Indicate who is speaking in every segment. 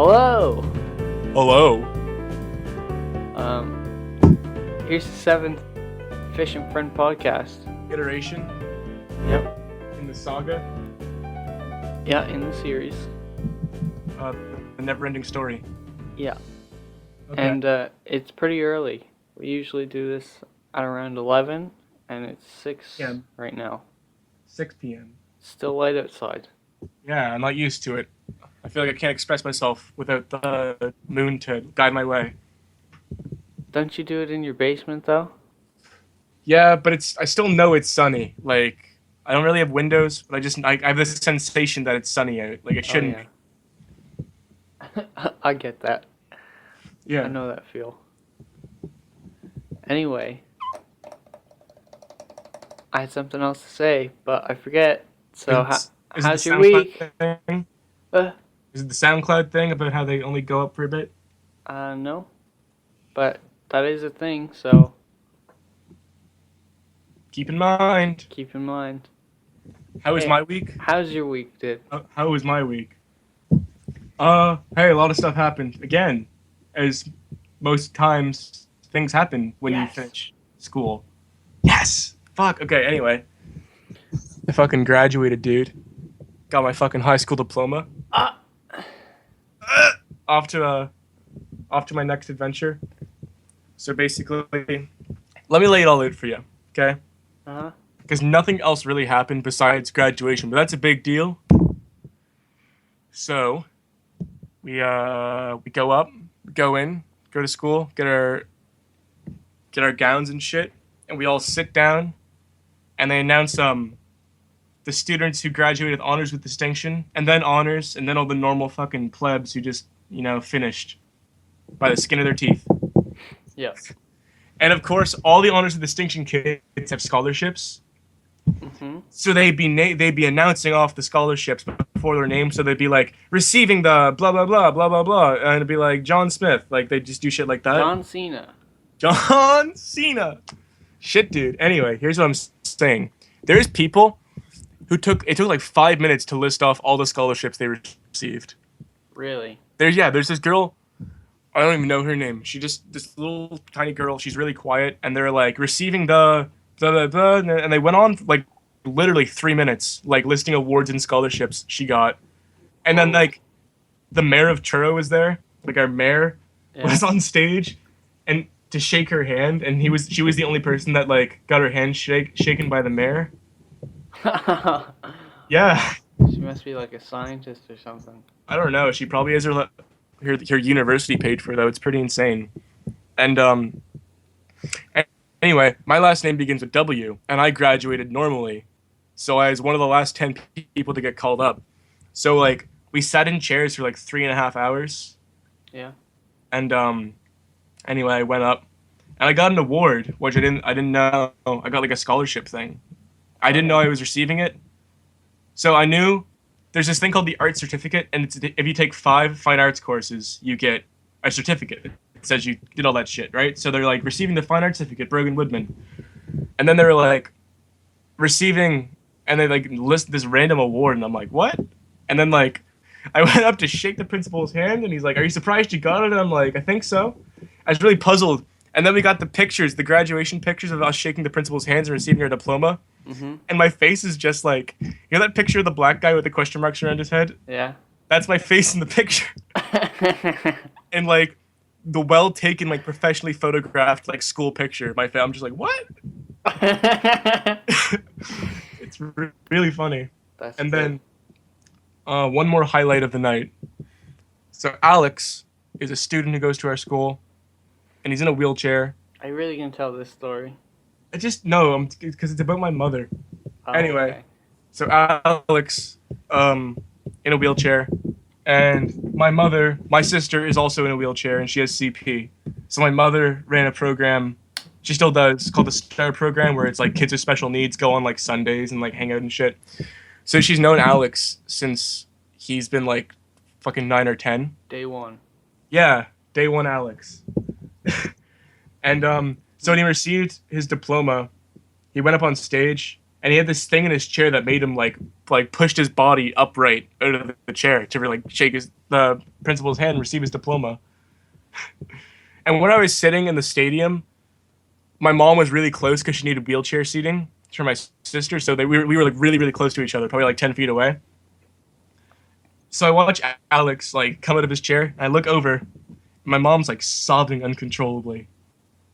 Speaker 1: Hello.
Speaker 2: Hello.
Speaker 1: Here's the 7th Fish and Friend podcast.
Speaker 2: Iteration
Speaker 1: Yep.
Speaker 2: in the saga.
Speaker 1: Yeah, in the series.
Speaker 2: The never-ending story.
Speaker 1: Yeah.
Speaker 2: Okay.
Speaker 1: And it's pretty early. We usually do this at around 11, and it's 6
Speaker 2: p.m.
Speaker 1: right now.
Speaker 2: 6 p.m.
Speaker 1: Still light outside.
Speaker 2: Yeah, I'm not used to it. I feel like I can't express myself without the moon to guide my way.
Speaker 1: Don't you do it in your basement, though?
Speaker 2: Yeah, but I still know it's sunny. Like, I don't really have windows, but I have this sensation that it's sunny out. Like, it shouldn't be.
Speaker 1: Oh, yeah. I get that.
Speaker 2: Yeah.
Speaker 1: I know that feel. Anyway, I had something else to say, but I forget. So,
Speaker 2: Is
Speaker 1: how's
Speaker 2: it the
Speaker 1: your
Speaker 2: SoundCloud
Speaker 1: week?
Speaker 2: thing? Is it the SoundCloud thing about how they only go up for a bit?
Speaker 1: No. But that is a thing, so
Speaker 2: Keep in mind.
Speaker 1: keep in mind.
Speaker 2: How was
Speaker 1: Hey,
Speaker 2: my week?
Speaker 1: How's your week, dude?
Speaker 2: How was my week? Hey, a lot of stuff happened. Again, as most times things happen when you finish school. Yes! Fuck, okay, anyway. I fucking graduated, dude. Got my fucking high school diploma. Off to my next adventure. So basically, let me lay it all out for you, okay?
Speaker 1: Uh-huh.
Speaker 2: Because nothing else really happened besides graduation, but that's a big deal. So, we go up, go in, go to school, get our gowns and shit, and we all sit down, and they announce the students who graduated with honors with distinction, and then honors, and then all the normal fucking plebs who just, finished by the skin of their teeth.
Speaker 1: Yes.
Speaker 2: And of course, all the honors with distinction kids have scholarships.
Speaker 1: Mm-hmm.
Speaker 2: So they'd be announcing off the scholarships before their name. So they'd be like receiving the blah blah blah blah blah blah, and it'd be like John Smith. Like they just do shit like that.
Speaker 1: John Cena.
Speaker 2: John Cena. Shit, dude. Anyway, here's what I'm saying. There's people who took like 5 minutes to list off all the scholarships they received.
Speaker 1: Really?
Speaker 2: There's this girl. I don't even know her name. This little tiny girl. She's really quiet, and they're like receiving the blah blah blah, and they went on like literally 3 minutes, like listing awards and scholarships she got, and then like the mayor of Churro was there, like our mayor was on stage, and to shake her hand, and she was the only person that like got her hand shaken by the mayor. Yeah.
Speaker 1: She must be like a scientist or something.
Speaker 2: I don't know. She probably has her university paid for, though. It's pretty insane. And anyway, my last name begins with W, and I graduated normally, so I was one of the last 10 people to get called up. So like we sat in chairs for like 3.5 hours.
Speaker 1: Yeah.
Speaker 2: And anyway, I went up, and I got an award, which I didn't know. I got like a scholarship thing. I didn't know I was receiving it. So I knew there's this thing called the art certificate, and if you take 5 fine arts courses, you get a certificate. It says you did all that shit, right? So they're like receiving the fine arts certificate, Brogan Woodman, and then they were like receiving, and they like list this random award, and I'm like, what? And then like I went up to shake the principal's hand, and he's like, "Are you surprised you got it?" And I'm like, "I think so." I was really puzzled, and then we got the graduation pictures of us shaking the principal's hands and receiving our diploma.
Speaker 1: Mm-hmm.
Speaker 2: And my face is just like, you know that picture of the black guy with the question marks around his head?
Speaker 1: Yeah.
Speaker 2: That's my face in the picture. And like the well taken, like professionally photographed, like school picture. I'm just like, what? It's really funny.
Speaker 1: That's
Speaker 2: and
Speaker 1: good.
Speaker 2: Then one more highlight of the night. So Alex is a student who goes to our school, and he's in a wheelchair.
Speaker 1: Are you really gonna tell this story?
Speaker 2: Because it's about my mother.
Speaker 1: Oh,
Speaker 2: Anyway,
Speaker 1: okay.
Speaker 2: So Alex, in a wheelchair, and my sister is also in a wheelchair, and she has CP. So my mother ran a program, she still does, called the STAR program, where it's like kids with special needs go on like Sundays and like hang out and shit. So she's known Alex since he's been like fucking 9 or 10.
Speaker 1: Day one.
Speaker 2: Yeah, day one Alex. And so when he received his diploma, he went up on stage, and he had this thing in his chair that made him like pushed his body upright out of the chair to like shake the principal's hand and receive his diploma. And when I was sitting in the stadium, my mom was really close because she needed wheelchair seating for my sister, so we were like really close to each other, probably like 10 feet away. So I watch Alex like come out of his chair, and I look over, and my mom's like sobbing uncontrollably.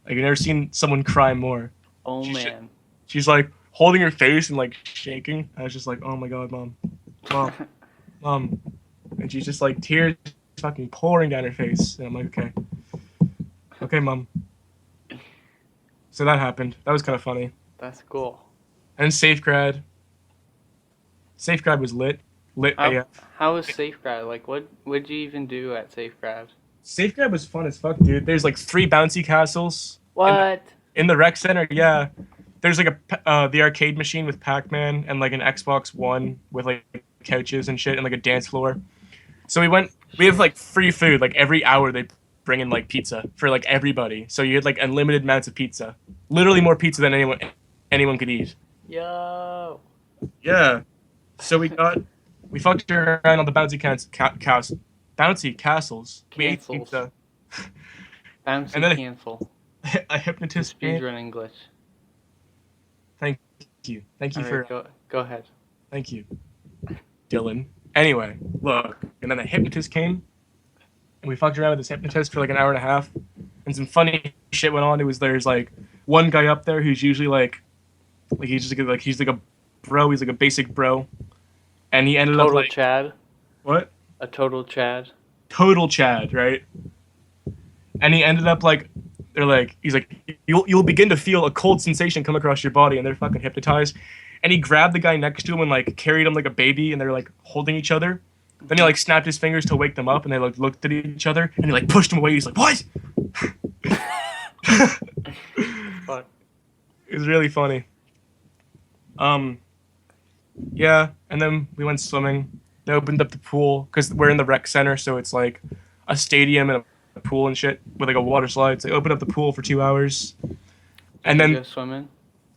Speaker 2: Like I've never seen someone cry more.
Speaker 1: Oh man.
Speaker 2: She's like holding her face and like shaking. I was just like, oh my god, mom, mom, and she's just like tears fucking pouring down her face, and I'm like, okay, mom. So that happened. That was kind of funny.
Speaker 1: That's cool.
Speaker 2: And Safegrad. Safegrad was lit.
Speaker 1: How was Safegrad? Like, what'd you even do at Safegrad?
Speaker 2: Safegrad was fun as fuck, dude. There's like 3 bouncy castles.
Speaker 1: What?
Speaker 2: In the rec center, yeah. There's like the arcade machine with Pac-Man and like an Xbox One with like couches and shit and like a dance floor. So we have like free food. Like every hour they bring in like pizza for like everybody. So you had like unlimited amounts of pizza. Literally more pizza than anyone could eat.
Speaker 1: Yo.
Speaker 2: Yeah. So we fucked around on the bouncy bouncy castles. We ate pizza.
Speaker 1: Bouncy
Speaker 2: and then
Speaker 1: cancel.
Speaker 2: A hypnotist
Speaker 1: Speedrun English.
Speaker 2: Thank you
Speaker 1: for go ahead.
Speaker 2: Thank you, Dylan. Anyway, look, and then a hypnotist came, and we fucked around with this hypnotist for like an hour and a half, and some funny shit went on. There's like one guy up there who's usually like he's like a bro. He's like a basic bro, and he ended up like
Speaker 1: Chad.
Speaker 2: What?
Speaker 1: A total Chad.
Speaker 2: Total Chad, right? And he ended up like he's like you'll begin to feel a cold sensation come across your body, and they're fucking hypnotized. And he grabbed the guy next to him and like carried him like a baby, and they're like holding each other. Then he like snapped his fingers to wake them up, and they like looked at each other, and he like pushed him away. He's like, "What?"
Speaker 1: Fuck.
Speaker 2: It was really funny. Yeah, and then we went swimming. They opened up the pool because we're in the rec center, so it's like a stadium and a pool and shit with like a water slide. So they opened up the pool for 2 hours, and then
Speaker 1: you go swimming.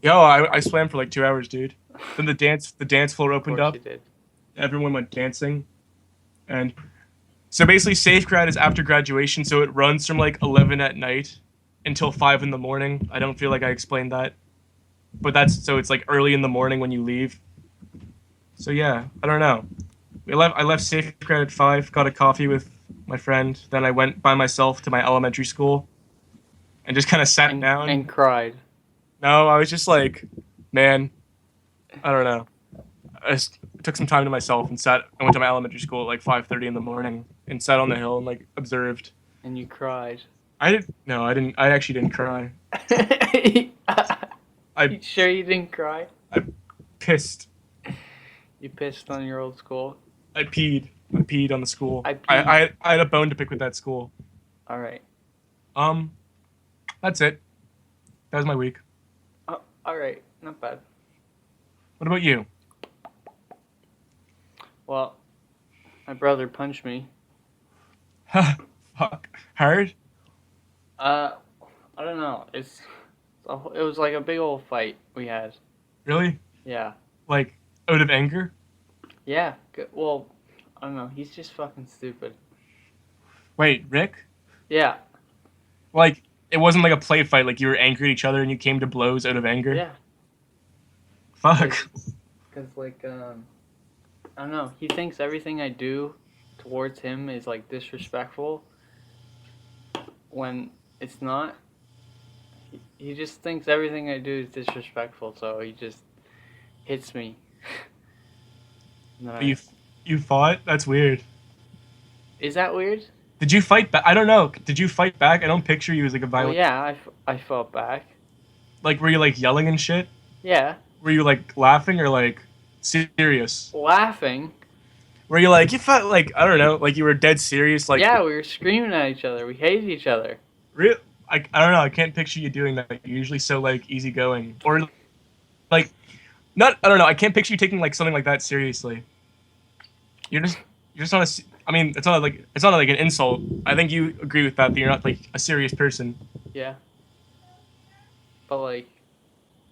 Speaker 2: Yo, I swam for like 2 hours, dude. Then the dance floor opened up.
Speaker 1: You did.
Speaker 2: Everyone went dancing, and so basically Safegrad is after graduation, so it runs from like 11 at night until 5 in the morning. I don't feel like I explained that, but it's like early in the morning when you leave. So yeah, I don't know. I left Safegrad at 5, got a coffee with my friend. Then I went by myself to my elementary school, and just kind of sat down
Speaker 1: and cried.
Speaker 2: No, I was just like, man, I don't know. I just took some time to myself and I went to my elementary school at like 5:30 in the morning and sat on the hill and like observed.
Speaker 1: And you cried.
Speaker 2: I didn't. I actually didn't cry.
Speaker 1: You sure you didn't cry?
Speaker 2: I pissed.
Speaker 1: You pissed on your old school?
Speaker 2: I peed. I peed on the school.
Speaker 1: I
Speaker 2: had a bone to pick with that school.
Speaker 1: All right.
Speaker 2: That's it. That was my week.
Speaker 1: All right. Not bad.
Speaker 2: What about you?
Speaker 1: Well, my brother punched me.
Speaker 2: Fuck. Hard?
Speaker 1: I don't know. It was like a big old fight we had.
Speaker 2: Really?
Speaker 1: Yeah.
Speaker 2: Like, out of anger?
Speaker 1: Yeah. Well, I don't know. He's just fucking stupid.
Speaker 2: Wait, Rick?
Speaker 1: Yeah.
Speaker 2: Like, it wasn't like a play fight, like you were angry at each other and you came to blows out of anger?
Speaker 1: Yeah.
Speaker 2: Fuck.
Speaker 1: Because, like, I don't know. He thinks everything I do towards him is, like, disrespectful. When it's not. He just thinks everything I do is disrespectful, so he just hits me. No.
Speaker 2: You fought? That's weird.
Speaker 1: Is that weird?
Speaker 2: Did you fight back? I don't know. Did you fight back? I don't picture you as like a violent...
Speaker 1: Well, yeah, I fought back.
Speaker 2: Like, were you like yelling and shit?
Speaker 1: Yeah.
Speaker 2: Were you like laughing or like serious?
Speaker 1: Laughing?
Speaker 2: Were you like, you felt like, I don't know, like you were dead serious? Like,
Speaker 1: yeah, we were screaming at each other. We hated each other.
Speaker 2: Real? I don't know. I can't picture you doing that. You're usually so like easygoing. Or like, not, I don't know. I can't picture you taking like something like that seriously. You're just not a... I mean, it's not like an insult. I think you agree with that you're not like a serious person.
Speaker 1: Yeah. But like,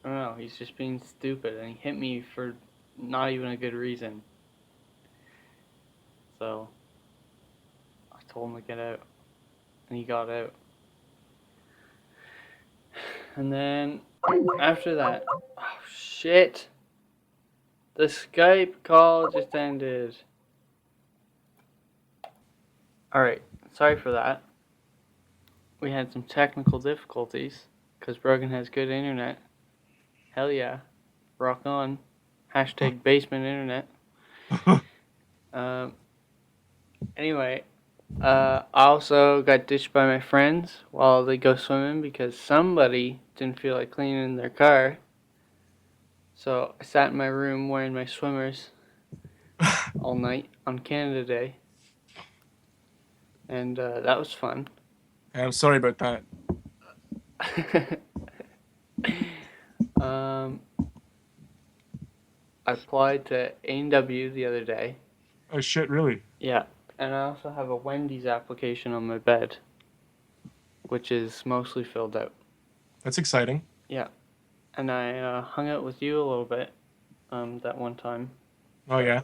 Speaker 1: I don't know. He's just being stupid, and he hit me for not even a good reason. So I told him to get out, and he got out. And then after that, oh shit! The Skype call just ended. Alright, sorry for that. We had some technical difficulties because Brogan has good internet. Hell yeah. Rock on. Hashtag basement internet. Anyway, I also got ditched by my friends while they go swimming because somebody didn't feel like cleaning their car. So I sat in my room wearing my swimmers all night on Canada Day. And that was fun.
Speaker 2: I'm sorry about that.
Speaker 1: I applied to A&W the other day.
Speaker 2: Oh shit, really?
Speaker 1: Yeah, and I also have a Wendy's application on my bed, which is mostly filled out.
Speaker 2: That's exciting.
Speaker 1: Yeah, and I hung out with you a little bit that one time.
Speaker 2: Oh yeah.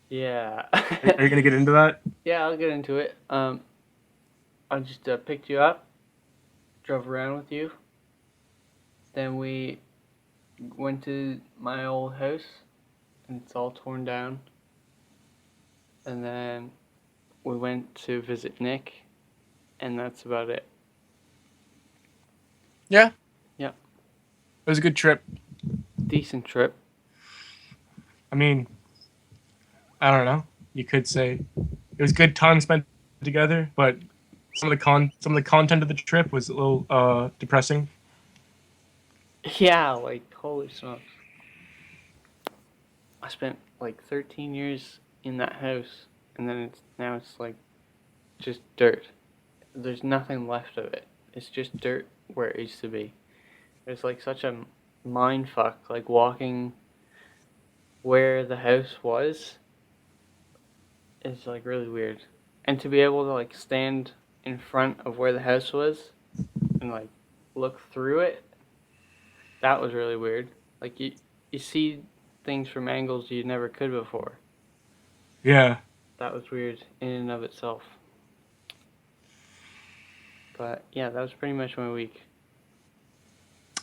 Speaker 1: Yeah.
Speaker 2: Are you gonna get into that?
Speaker 1: Yeah, I'll get into it. I just picked you up, drove around with you. Then we went to my old house, and it's all torn down. And then we went to visit Nick, and that's about it.
Speaker 2: Yeah.
Speaker 1: Yeah.
Speaker 2: It was a good trip.
Speaker 1: Decent trip.
Speaker 2: I mean, I don't know. You could say it was good time spent together, but some of the content of the trip was a little depressing.
Speaker 1: Yeah, like holy smokes. I spent like 13 years in that house, and then it's like just dirt. There's nothing left of it. It's just dirt where it used to be. It's like such a mind fuck, like walking where the house was. It's like really weird. And to be able to like stand in front of where the house was and like look through it, that was really weird. Like you see things from angles you never could before.
Speaker 2: Yeah.
Speaker 1: That was weird in and of itself. But yeah, that was pretty much my week.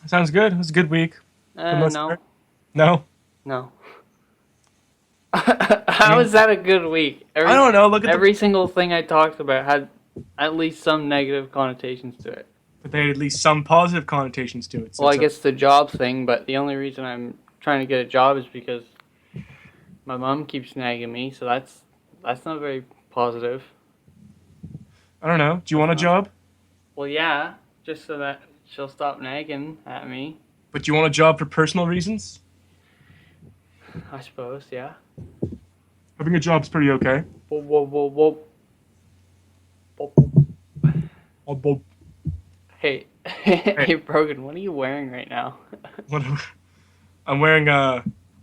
Speaker 2: Sounds good. It was a good week.
Speaker 1: No.
Speaker 2: No.
Speaker 1: No. How is that a good week?
Speaker 2: I don't know. Look at
Speaker 1: every single thing I talked about had at least some negative connotations to it.
Speaker 2: But they had at least some positive connotations to it.
Speaker 1: So well, I guess the job thing, but the only reason I'm trying to get a job is because my mom keeps nagging me, so that's not very positive.
Speaker 2: I don't know. Do you want a job?
Speaker 1: Well, yeah, just so that she'll stop nagging at me.
Speaker 2: But do you want a job for personal reasons?
Speaker 1: I suppose, yeah.
Speaker 2: Having a job's pretty okay.
Speaker 1: Whoa. Hey, hey, Brogan, what are you wearing right now?
Speaker 2: I'm wearing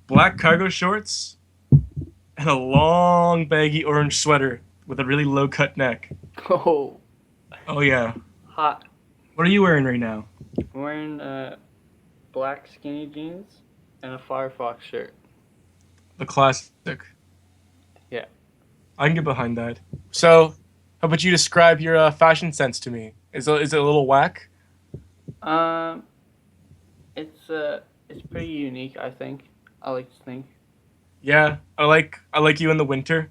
Speaker 2: black cargo shorts and a long baggy orange sweater with a really low cut neck.
Speaker 1: Oh
Speaker 2: yeah.
Speaker 1: Hot.
Speaker 2: What are you wearing right now?
Speaker 1: I'm wearing black skinny jeans and a Firefox shirt.
Speaker 2: The classic.
Speaker 1: Yeah.
Speaker 2: I can get behind that. So, how about you describe your fashion sense to me? Is it a little whack?
Speaker 1: It's pretty unique, I think. I like to think.
Speaker 2: Yeah, I like you in the winter.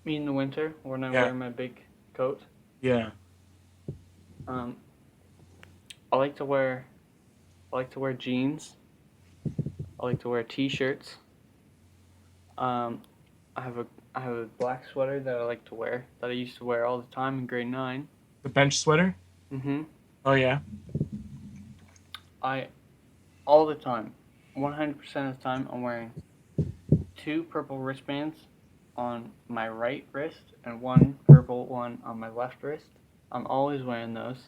Speaker 1: Me in the winter when I wear my big coat.
Speaker 2: Yeah.
Speaker 1: I like to wear jeans. I like to wear t-shirts. I have a black sweater that I like to wear that I used to wear all the time in grade 9.
Speaker 2: The bench sweater?
Speaker 1: Mm-hmm.
Speaker 2: Oh yeah.
Speaker 1: All the time, 100% of the time, I'm wearing 2 purple wristbands on my right wrist and 1 purple one on my left wrist. I'm always wearing those.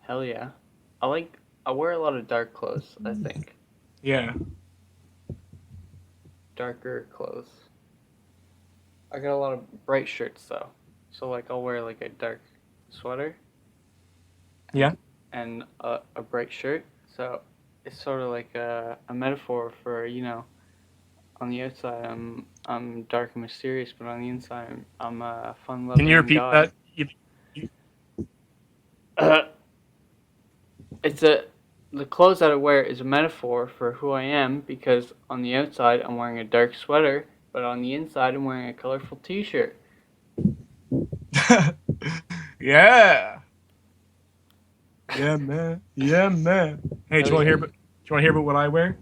Speaker 1: Hell yeah. I wear a lot of dark clothes, I think.
Speaker 2: Yeah.
Speaker 1: Darker clothes. I got a lot of bright shirts though. So like I'll wear like a dark sweater
Speaker 2: Yeah.
Speaker 1: and a bright shirt. So it's sort of like a metaphor for, on the outside I'm dark and mysterious, but on the inside I'm a fun
Speaker 2: Can you
Speaker 1: loving
Speaker 2: repeat
Speaker 1: guy.
Speaker 2: that? You-
Speaker 1: It's a The clothes that I wear is a metaphor for who I am because on the outside I'm wearing a dark sweater, but on the inside I'm wearing a colorful T-shirt.
Speaker 2: Yeah. Yeah, man. Yeah, man. Hey, do
Speaker 1: Hell
Speaker 2: you want to
Speaker 1: yeah!
Speaker 2: hear? Do you want to hear about what I wear?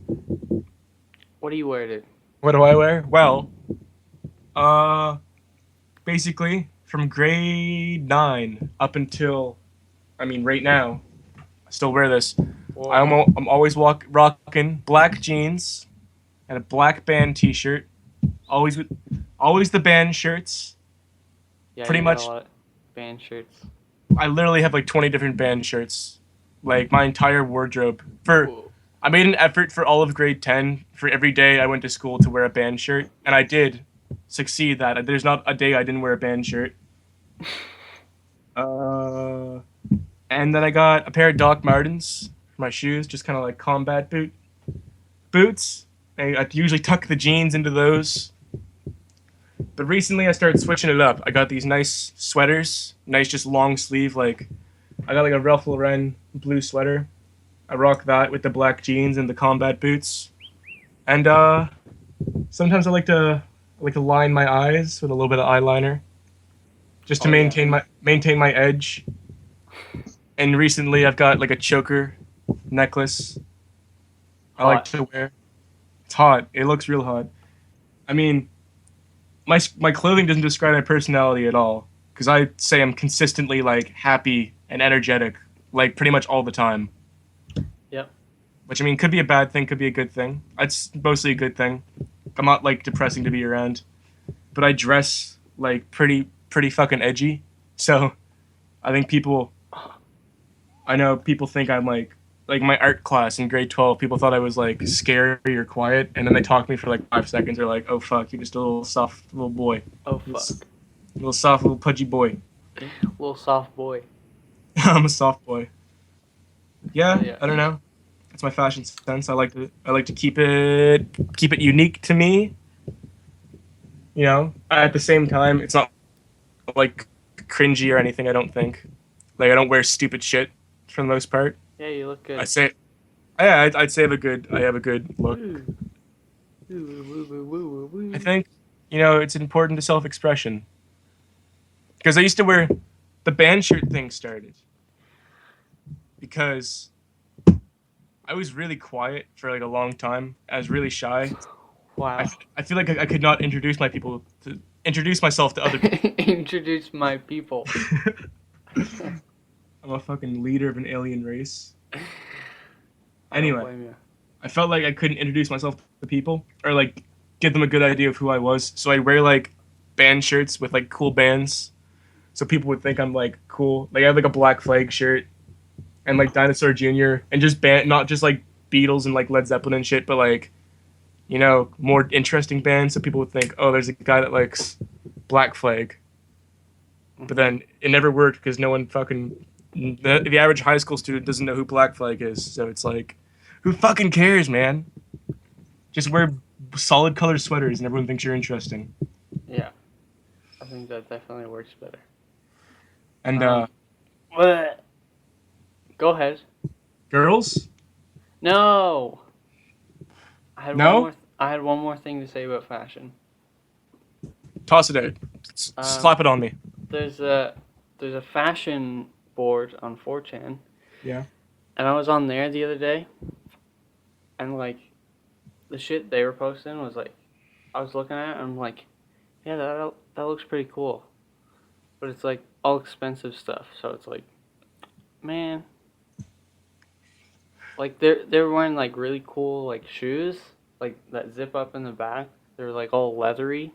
Speaker 1: What do you wear, dude?
Speaker 2: What do I wear? Well, uh, basically from grade 9 up until, I mean, right now, I still wear this.
Speaker 1: Whoa!
Speaker 2: I'm always rocking black jeans and a black band T-shirt. Always with, always the band shirts.
Speaker 1: Yeah,
Speaker 2: Pretty
Speaker 1: you got a
Speaker 2: much,
Speaker 1: lot of band shirts.
Speaker 2: I literally have like 20 different band shirts. Like my entire wardrobe.
Speaker 1: Whoa!
Speaker 2: I made an effort for all of grade 10 for every day I went to school to wear a band shirt, and I did succeed that. There's not a day I didn't wear a band shirt. Uh, and then I got a pair of Doc Martens for my shoes, just kind of like combat boots. I usually tuck the jeans into those. But recently I started switching it up. I got these nice sweaters, nice just long sleeve. Like I got like a Ralph Lauren blue sweater. I rock that with the black jeans and the combat boots. And sometimes I like to line my eyes with a little bit of eyeliner, just to
Speaker 1: Oh yeah!
Speaker 2: maintain my edge. And recently I've got like a choker necklace I like
Speaker 1: Hot.
Speaker 2: to wear. It's hot. It looks real hot. I mean, my clothing doesn't describe my personality at all, because I say I'm consistently like happy and energetic, like pretty much all the time.
Speaker 1: Yep.
Speaker 2: Which I mean could be a bad thing, could be a good thing. It's mostly a good thing. I'm not like depressing to be around, but I dress like pretty fucking edgy. So I think I know people think I'm like my art class in grade 12. People thought I was like scary or quiet, and then they talk to me for like 5 seconds. They're like, "Oh fuck, you're just a little soft little boy,
Speaker 1: Oh
Speaker 2: little,
Speaker 1: fuck!
Speaker 2: little soft little pudgy boy."
Speaker 1: Little soft boy.
Speaker 2: I'm a soft boy.
Speaker 1: Hell
Speaker 2: Yeah,
Speaker 1: yeah!
Speaker 2: I don't know. That's my fashion sense. I like to keep it unique to me. At the same time, it's not like cringy or anything. I don't think. Like I don't wear stupid shit for the most part.
Speaker 1: Yeah, you look
Speaker 2: I
Speaker 1: good.
Speaker 2: say, yeah, I'd say I have a good look.
Speaker 1: Woo. Woo, woo, woo, woo, woo,
Speaker 2: I
Speaker 1: woo.
Speaker 2: think it's important to self-expression, because I used to wear the band shirt thing started because I was really quiet for like a long time. I was really shy. I,
Speaker 1: Wow.
Speaker 2: I feel like I could not introduce myself to other people.
Speaker 1: Introduce my people.
Speaker 2: I'm a fucking leader of an alien race.
Speaker 1: I don't
Speaker 2: Anyway,
Speaker 1: blame you.
Speaker 2: I felt like I couldn't introduce myself to people or like give them a good idea of who I was. So I'd wear like band shirts with like cool bands, so people would think I'm like cool. Like I have like a Black Flag shirt and like Dinosaur Jr. and just not just like Beatles and like Led Zeppelin and shit, but like more interesting bands. So people would think, oh, there's a guy that likes Black Flag. But then it never worked because no one fucking the average high school student doesn't know who Black Flag is. So it's like, who fucking cares, man? Just wear solid colored sweaters and everyone thinks you're interesting.
Speaker 1: Yeah, I think that definitely works better.
Speaker 2: And
Speaker 1: But go ahead.
Speaker 2: girls,
Speaker 1: No,
Speaker 2: no,
Speaker 1: I had one more thing to say about fashion.
Speaker 2: toss it out,
Speaker 1: Um,
Speaker 2: slap it on me.
Speaker 1: there's a there's a fashion board on 4chan,
Speaker 2: Yeah.
Speaker 1: and I was on there the other day, and like the shit they were posting was like, I was looking at it and I'm like, yeah, that looks pretty cool, but it's like all expensive stuff. So it's like, man, like they're wearing like really cool like shoes, like that zip up in the back. They're like all leathery,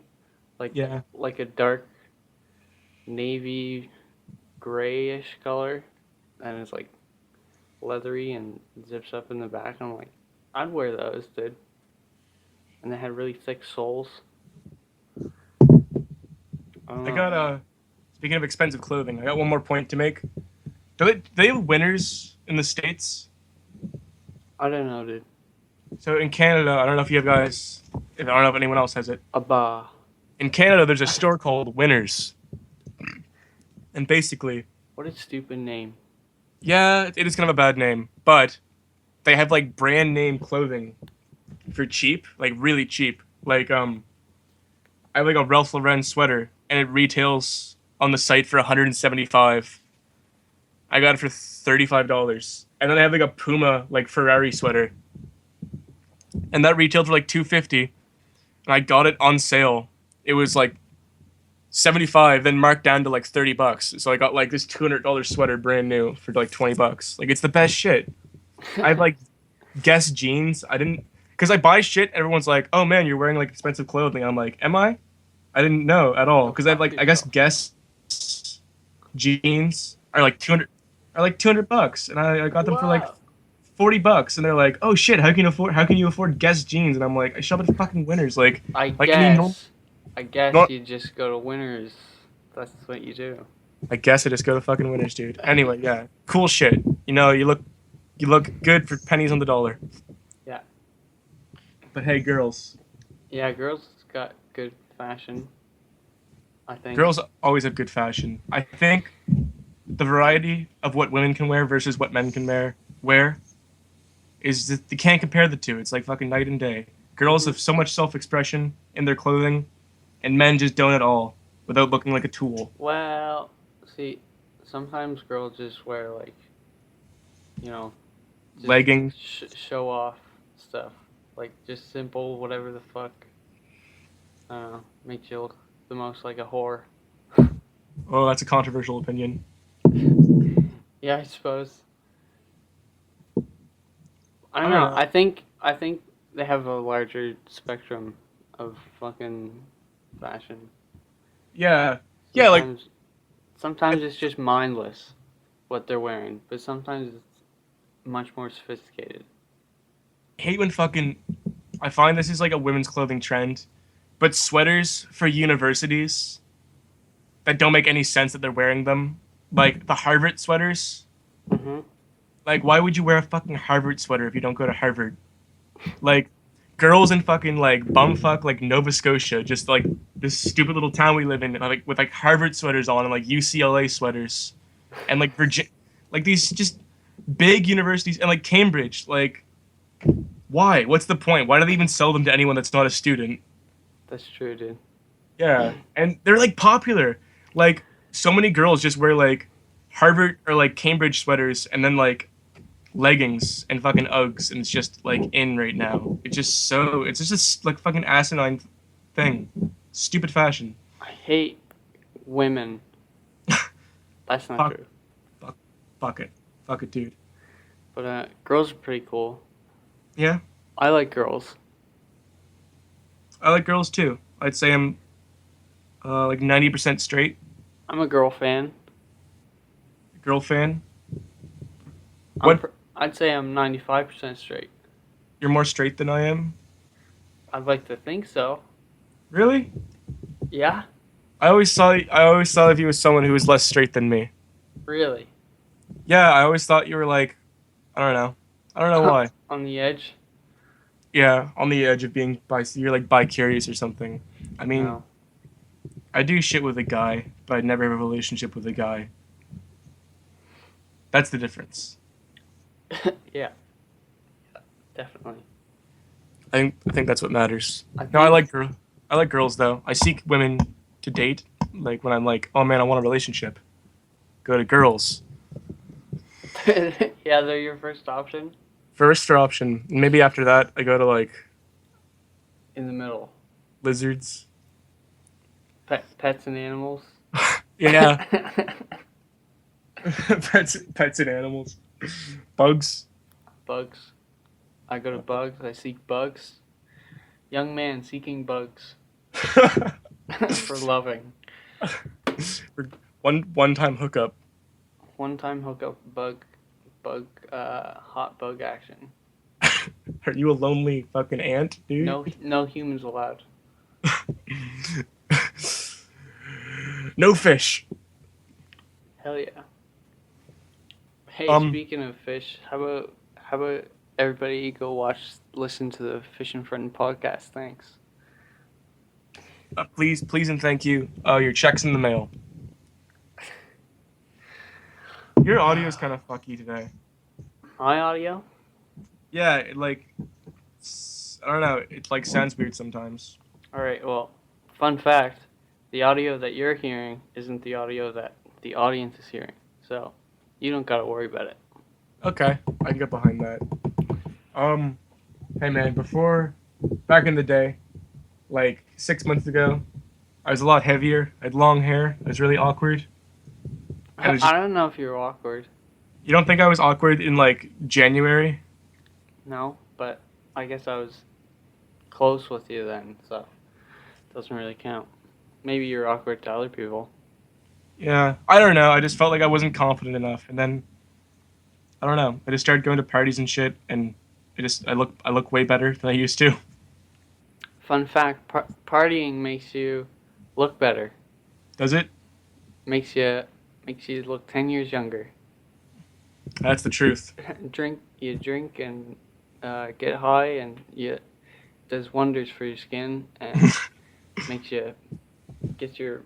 Speaker 1: like
Speaker 2: Yeah.
Speaker 1: like a dark navy grayish color, and it's like leathery and zips up in the back. I'm like, I'd wear those, dude. And they had really thick soles. I don't
Speaker 2: I
Speaker 1: know.
Speaker 2: got Speaking of expensive clothing, I got one more point to make. Do they have winners in the States?
Speaker 1: I don't know, dude.
Speaker 2: So in Canada, I don't know if you have guys. I don't know if anyone else has it.
Speaker 1: A bar.
Speaker 2: In Canada, there's a store called Winners, and basically,
Speaker 1: What a stupid name.
Speaker 2: yeah, it is kind of a bad name, but they have like brand name clothing for cheap, like really cheap. Like I have like a Ralph Lauren sweater, and it retails on the site for 175. I got it for $35, and then I have like a Puma like Ferrari sweater, and that retailed for like 250, and I got it on sale. It was like 75, then marked down to like $30. So I got like this $200 sweater brand new for like $20. Like it's the best shit. I have like Guess jeans. I didn't because I buy shit. Everyone's like, "Oh man, you're wearing like expensive clothing." I'm like, "Am I?" I didn't know at all because I have like I guess Guess jeans are like 200 bucks, and I got them for like $40, and they're like, "Oh shit, how can you afford Guess jeans?" And I'm like, I shop at fucking Winners. Like
Speaker 1: I guess you just go to Winners. That's what you do.
Speaker 2: I guess I just go to fucking Winners, dude. Anyway, yeah, cool shit. You know, you look good for pennies on the dollar.
Speaker 1: Yeah.
Speaker 2: But hey, girls.
Speaker 1: Yeah, girls got good fashion. I think.
Speaker 2: Girls always have good fashion. I think the variety of what women can wear versus what men can wear is that you can't compare the two. It's like fucking night and day. Girls have so much self-expression in their clothing, and men just don't at all, without looking like a tool.
Speaker 1: Well, see, sometimes girls just wear like, you know, just
Speaker 2: Leggings.
Speaker 1: show off stuff, like just simple whatever the fuck. Makes you look the most like a whore.
Speaker 2: Oh, that's a controversial opinion.
Speaker 1: Yeah, I suppose. I don't know. I think they have a larger spectrum of fucking fashion.
Speaker 2: Yeah. Yeah, like
Speaker 1: Sometimes it's just mindless what they're wearing, but sometimes it's much more sophisticated.
Speaker 2: I hate when fucking I find this is like a women's clothing trend, but sweaters for universities that don't make any sense that they're wearing them, like the Harvard sweaters.
Speaker 1: Mm-hmm.
Speaker 2: Like, why would you wear a fucking Harvard sweater if you don't go to Harvard? Like, girls in fucking like bumfuck like Nova Scotia, just like this stupid little town we live in, like with like Harvard sweaters on and like UCLA sweaters, and like like these just big universities and like Cambridge. Like, why? What's the point? Why do they even sell them to anyone that's not a student?
Speaker 1: That's true, dude.
Speaker 2: Yeah, and they're like popular. Like, so many girls just wear like Harvard or like Cambridge sweaters and then like leggings and fucking Uggs, and it's just like in right now. It's just like fucking asinine thing. Stupid fashion.
Speaker 1: I hate women. That's not true.
Speaker 2: Fuck it, dude.
Speaker 1: But girls are pretty cool.
Speaker 2: Yeah,
Speaker 1: I like girls.
Speaker 2: I like girls too. I'd say I'm like 90% straight.
Speaker 1: I'm a girl fan.
Speaker 2: Girl fan. What?
Speaker 1: I'd say I'm 95% straight.
Speaker 2: You're more straight than I am.
Speaker 1: I'd like to think so.
Speaker 2: Really?
Speaker 1: Yeah?
Speaker 2: I always thought of you as someone who was less straight than me.
Speaker 1: Really?
Speaker 2: Yeah, I always thought you were like, I don't know why.
Speaker 1: On the edge?
Speaker 2: Yeah, on the edge of being you're like bi-curious or something. I mean,
Speaker 1: No.
Speaker 2: I do shit with a guy, but I'd never have a relationship with a guy. That's the difference.
Speaker 1: Yeah. Definitely.
Speaker 2: I think that's what matters.
Speaker 1: I
Speaker 2: No, I like girls though. I seek women to date. Like when I'm like, oh man, I want a relationship. Go to girls.
Speaker 1: Yeah, they're your first option?
Speaker 2: First option. Maybe after that, I go to like
Speaker 1: In the middle.
Speaker 2: lizards.
Speaker 1: Pets and animals?
Speaker 2: Yeah. pets and animals. Bugs.
Speaker 1: Bugs. I go to bugs. I seek bugs. Young man seeking bugs. For loving.
Speaker 2: One time hookup.
Speaker 1: One time hookup hot bug action.
Speaker 2: Are you a lonely fucking ant, dude?
Speaker 1: No humans allowed.
Speaker 2: No fish.
Speaker 1: Hell yeah. Hey,
Speaker 2: Um,
Speaker 1: speaking of fish, how about everybody go listen to the Fish and Friend podcast? Thanks.
Speaker 2: please and thank you. Your check's in the mail. Your audio is kind of fucky today.
Speaker 1: My audio?
Speaker 2: Yeah, I don't know. It like sounds weird sometimes.
Speaker 1: All right. Well, fun fact: the audio that you're hearing isn't the audio that the audience is hearing. So you don't gotta worry about it.
Speaker 2: Okay, I can get behind that. Um, hey man, back in the day, like 6 months ago, I was a lot heavier. I had long hair. I was really awkward. And it
Speaker 1: I
Speaker 2: just,
Speaker 1: don't know if you're awkward.
Speaker 2: you don't think I was awkward in like January?
Speaker 1: No, but I guess I was close with you then, so it doesn't really count. Maybe you're awkward to other people.
Speaker 2: Yeah, I don't know. I just felt like I wasn't confident enough, and then I don't know. I just started going to parties and shit, and I look way better than I used to.
Speaker 1: Fun fact: partying makes you look better.
Speaker 2: Does it?
Speaker 1: Makes you look 10 years younger.
Speaker 2: That's the truth.
Speaker 1: You drink and get high, and you does wonders for your skin and makes you gets your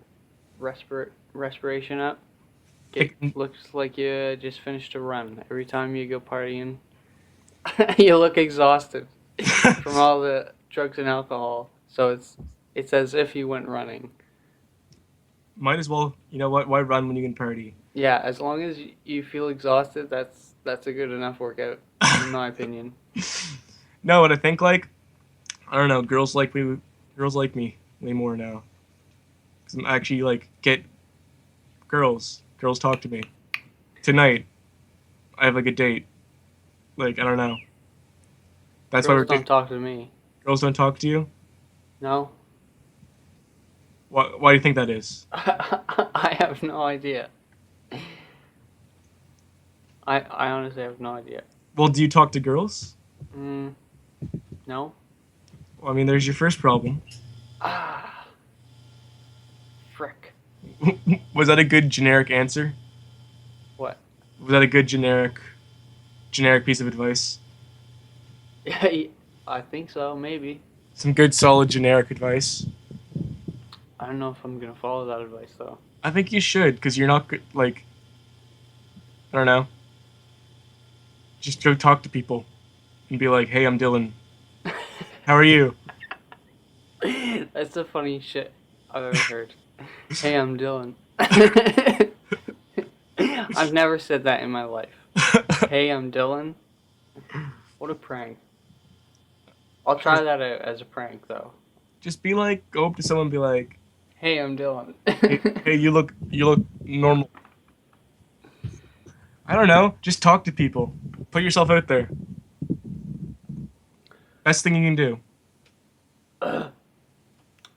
Speaker 1: respiration up. Looks like you just finished a run. Every time you go partying, you look exhausted from all the drugs and alcohol. So it's as if you went running.
Speaker 2: Might as well. You know what? Why run when you can party?
Speaker 1: Yeah, as long as you feel exhausted, that's a good enough workout, in my opinion.
Speaker 2: No, what I think I don't know. Girls like me way more now. Cause I'm actually get girls. Girls talk to me. Tonight, I have like a date. I don't know. That's why
Speaker 1: Girls don't talk to me.
Speaker 2: Girls don't talk to you.
Speaker 1: No,
Speaker 2: Why do you think that is?
Speaker 1: I have no idea. I honestly have no idea.
Speaker 2: Well, do you talk to girls?
Speaker 1: No.
Speaker 2: Well, I mean, there's your first problem.
Speaker 1: Ah, frick.
Speaker 2: Was that a good generic answer?
Speaker 1: What?
Speaker 2: Was that a good generic piece of advice?
Speaker 1: Yeah, I think so. Maybe.
Speaker 2: Some good, solid, generic advice.
Speaker 1: I don't know if I'm gonna follow that advice though.
Speaker 2: I think you should, because you're not good. I don't know. Just go talk to people and be like, "Hey, I'm Dylan. How are you?"
Speaker 1: That's the funny shit I've ever heard. Hey, I'm Dylan. I've never said that in my life. Hey, I'm Dylan. What a prank. I'll try that out as a prank though.
Speaker 2: Just be like, go up to someone and be like,
Speaker 1: Hey, I'm Dylan.
Speaker 2: hey, you look normal. I don't know. Just talk to people. Put yourself out there. Best thing you can do.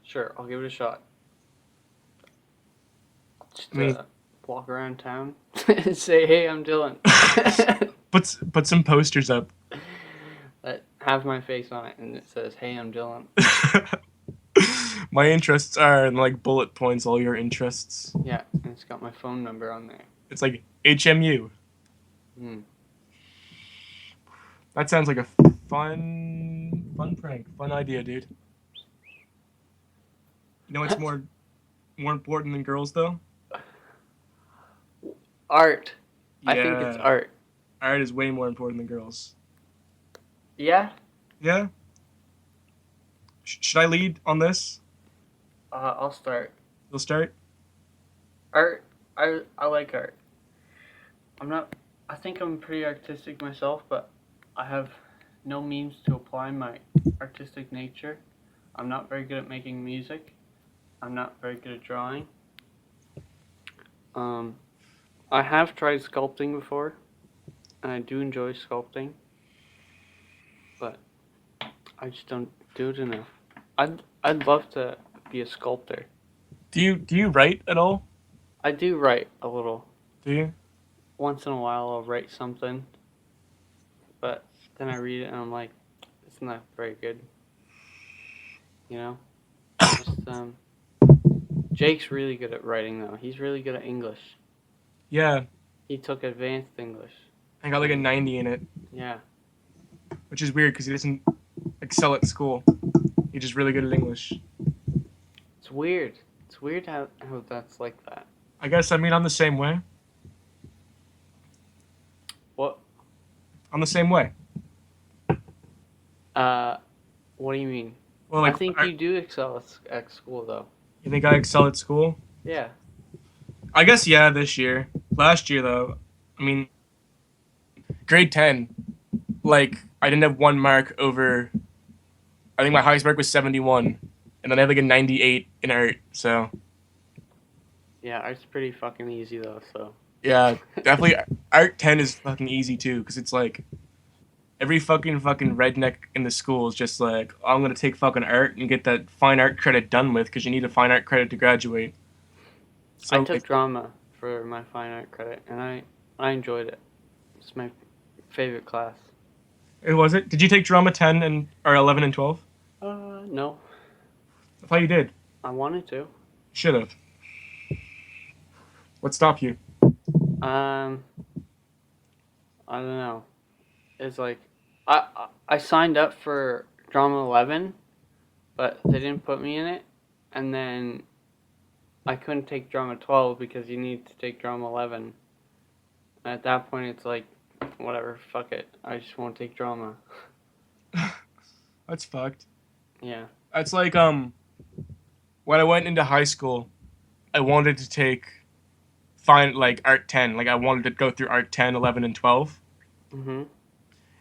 Speaker 1: Sure, I'll give it a shot. Just
Speaker 2: I mean,
Speaker 1: walk around town and say, "Hey, I'm Dylan."
Speaker 2: put some posters up.
Speaker 1: That have my face on it, and it says, "Hey, I'm Dylan."
Speaker 2: My interests are, and bullet points all your interests.
Speaker 1: Yeah, and it's got my phone number on there.
Speaker 2: It's like HMU. That sounds like a fun prank. Fun idea, dude. You know what's more important than girls, though?
Speaker 1: Art.
Speaker 2: Yeah.
Speaker 1: I think it's art.
Speaker 2: Art is way more important than girls.
Speaker 1: Yeah?
Speaker 2: Yeah? Should I lead on this?
Speaker 1: I'll start.
Speaker 2: You'll start?
Speaker 1: Art. I like art. I think I'm pretty artistic myself, but I have no means to apply my artistic nature. I'm not very good at making music. I'm not very good at drawing. I have tried sculpting before, and I do enjoy sculpting, but I just don't do it enough. I'd love to be a sculptor.
Speaker 2: Do you write at all?
Speaker 1: I do write a little.
Speaker 2: Do you?
Speaker 1: Once in a while I'll write something, but then I read it and I'm like, it's not very good. You know? Just, Jake's really good at writing though. He's really good at English.
Speaker 2: Yeah,
Speaker 1: He took advanced English.
Speaker 2: I got like a 90 in it,
Speaker 1: Yeah.
Speaker 2: which is weird because he doesn't excel at school. He's just really good at English.
Speaker 1: It's weird. It's weird how that's like that.
Speaker 2: I guess, I mean, I'm the same way.
Speaker 1: What?
Speaker 2: I'm the same way.
Speaker 1: Uh, what do you mean?
Speaker 2: Well,
Speaker 1: I
Speaker 2: like,
Speaker 1: think you do excel at school, though.
Speaker 2: you think I excel at school?
Speaker 1: Yeah.
Speaker 2: I guess, yeah, this year. Last year, though, I mean, grade 10, like, I didn't have one mark over, I think my highest mark was 71, and then I had like a 98 in art, so.
Speaker 1: Yeah, art's pretty fucking easy, though, so.
Speaker 2: Yeah, definitely, art 10 is fucking easy, too, because it's like, every fucking redneck in the school is just like, oh, I'm gonna take fucking art and get that fine art credit done with, because you need a fine art credit to graduate. So,
Speaker 1: I took
Speaker 2: like,
Speaker 1: drama for my fine art credit, and I enjoyed it. It's my favorite class.
Speaker 2: it was it? Did you take drama 10 and or 11 and 12?
Speaker 1: No.
Speaker 2: I thought you did.
Speaker 1: I wanted to.
Speaker 2: Should have. What stopped you?
Speaker 1: I don't know. It's like, I signed up for drama 11, but they didn't put me in it, and then I couldn't take drama 12 because you need to take drama 11. And at that point, it's like, whatever, fuck it. I just won't take drama.
Speaker 2: That's fucked.
Speaker 1: Yeah.
Speaker 2: That's like when I went into high school, I wanted to take like art 10. Like I wanted to go through art 10, 11 and 12.
Speaker 1: Mhm.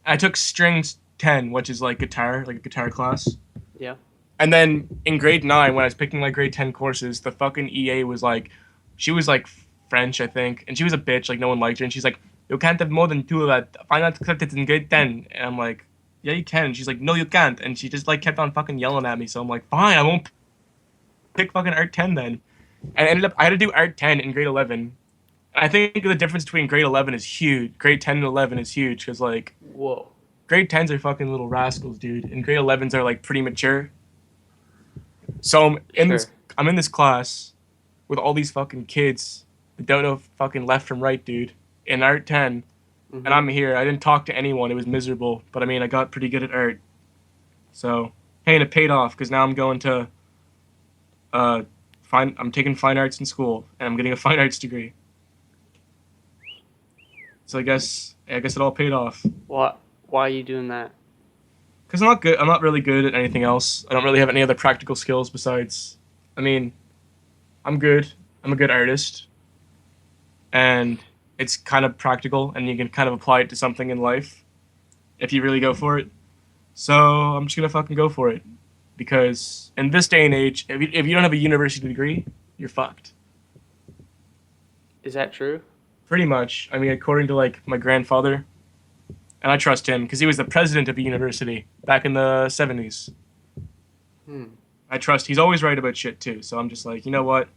Speaker 2: I took strings 10, which is like guitar, like a guitar class.
Speaker 1: Yeah.
Speaker 2: And then in grade 9 when I was picking my grade 10 courses, the fucking EA was like, she was like French, I think, and she was a bitch, like no one liked her, and she's like, you can't have more than 2 of that. Find out accepted in grade 10. And I'm like, yeah, you can. And she's like, no, you can't. And she just like kept on fucking yelling at me. So I'm like, fine, I won't pick fucking art 10 then. And I had to do art 10 in grade 11. And I think the difference between grade 11 is huge. Grade 10 and 11 is huge because like,
Speaker 1: Whoa.
Speaker 2: grade 10s are fucking little rascals, dude. And grade 11s are like pretty mature. So I'm in this class with all these fucking kids that don't know fucking left from right, dude. In art 10.
Speaker 1: Mhm.
Speaker 2: And I'm here. I didn't talk to anyone. It was miserable. But I mean, I got pretty good at art. So, hey, and it paid off because now I'm going to I'm taking fine arts in school and I'm getting a fine arts degree. So I guess it all paid off.
Speaker 1: What? Why are you doing that?
Speaker 2: Because I'm not really good at anything else. I don't really have any other practical skills besides, I mean, I'm good. I'm a good artist. And it's kind of practical and you can kind of apply it to something in life if you really go for it. So I'm just going to fucking go for it. Because in this day and age, if you don't have a university degree, you're fucked.
Speaker 1: Is that true?
Speaker 2: Pretty much. I mean, according to like my grandfather, and I trust him because he was the president of a university back in the 70s. I trust. He's always right about shit too. So I'm just like, you know what?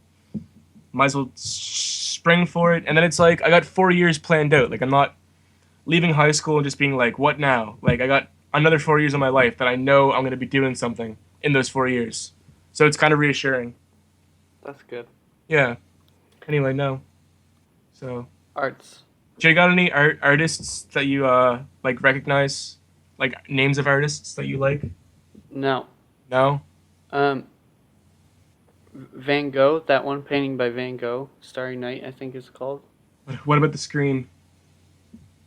Speaker 2: Might as well spring for it. And then it's like I got 4 years planned out. Like I'm not leaving high school and just being like, what now? Like I got another 4 years of my life that I know I'm going to be doing something in those 4 years. So it's kind of reassuring.
Speaker 1: That's good.
Speaker 2: Yeah. Anyway, no. So.
Speaker 1: Arts.
Speaker 2: Do you got any artists that you like recognize? Like names of artists that you like?
Speaker 1: No.
Speaker 2: No?
Speaker 1: Van Gogh, that one painting by Van Gogh, Starry Night, I think it's called.
Speaker 2: What about The Scream?